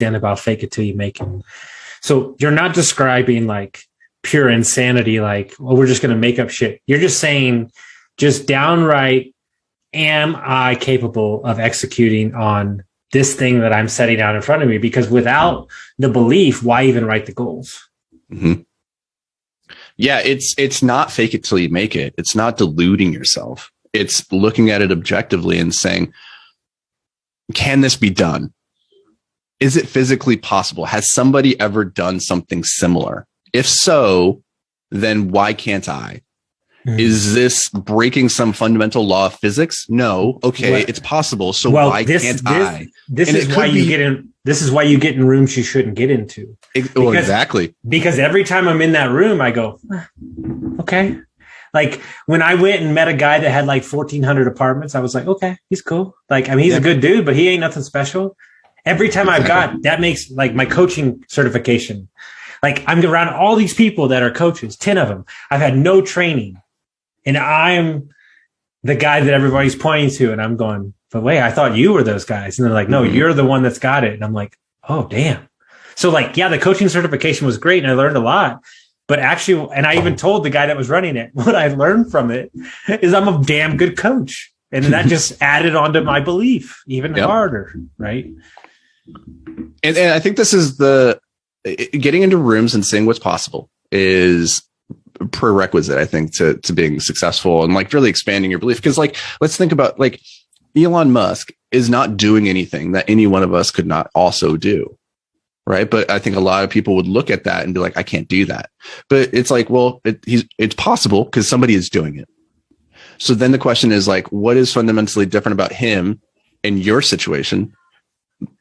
about fake it till you make it. So you're not describing like pure insanity, like, well, we're just going to make up shit. You're just saying, just downright, am I capable of executing on this thing that I'm setting out in front of me? Because without the belief, why even write the goals? Mm-hmm. Yeah, it's not fake it till you make it. It's not deluding yourself. It's looking at it objectively and saying, can this be done? Is it physically possible? Has somebody ever done something similar? If so, then why can't I? Is this breaking some fundamental law of physics? No. Okay, it's possible. So why can't I? This is why you get in. This is why you get in rooms you shouldn't get into. Exactly. Because every time I'm in that room, I go, okay. Like when I went and met a guy that had like 1,400 apartments, I was like, okay, he's cool. Like, I mean, he's a good dude, but he ain't nothing special. Every time I've got, that makes like my coaching certification. Like I'm around all these people that are coaches, 10 of them. I've had no training. And I'm the guy that everybody's pointing to. And I'm going, but wait, I thought you were those guys. And they're like, no, you're the one that's got it. And I'm like, oh, damn. So like, yeah, the coaching certification was great. And I learned a lot. But actually, and I even told the guy that was running it, what I learned from it is I'm a damn good coach. And that just added on to my belief even harder. Right. And I think this is getting into rooms and seeing what's possible is prerequisite, I think, to being successful and like really expanding your belief. Because like, let's think about like Elon Musk is not doing anything that any one of us could not also do. Right. But I think a lot of people would look at that and be like, I can't do that. But it's like, well, it's possible because somebody is doing it. So then the question is like, what is fundamentally different about him in your situation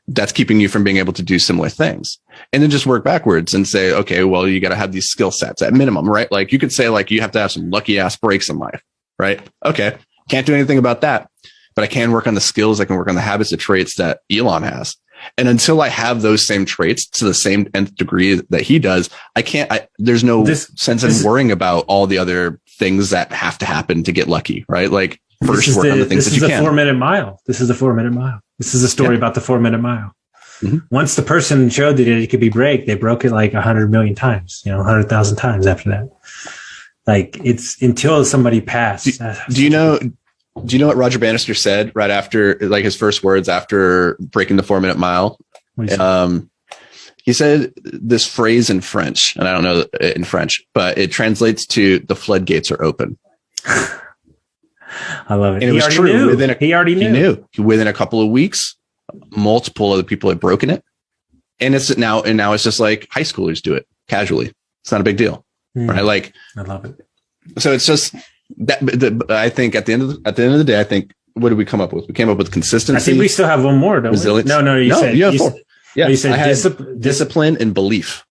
that's keeping you from being able to do similar things? And then just work backwards and say, okay, well, you got to have these skill sets at minimum, right? Like you could say like, you have to have some lucky ass breaks in life, right? Okay. Can't do anything about that, but I can work on the skills. I can work on the habits, the traits that Elon has. And until I have those same traits to the same nth degree that he does, there's no sense in worrying about all the other things that have to happen to get lucky, right? Like first work on the things that you can. This is the 4-minute mile. This is the 4-minute mile. This is a story about the 4-minute mile. Mm-hmm. Once the person showed that it could be they broke it like 100 million times, 100,000 times after that. Like it's until somebody passed. Do you know what Roger Bannister said right after, like his first words after breaking the 4-minute mile? He said this phrase in French, and I don't know in French, but it translates to the floodgates are open. I love it. And it was true. He already knew. He knew. Within a couple of weeks, multiple other people had broken it. And now it's just like high schoolers do it casually. It's not a big deal. Right? Like, I love it. So it's just that I think at the end of the day, I think, what did we come up with? We came up with consistency. I think we still have one more, don't resilience. We? No, you said you have 4. Yeah, you said discipline and belief.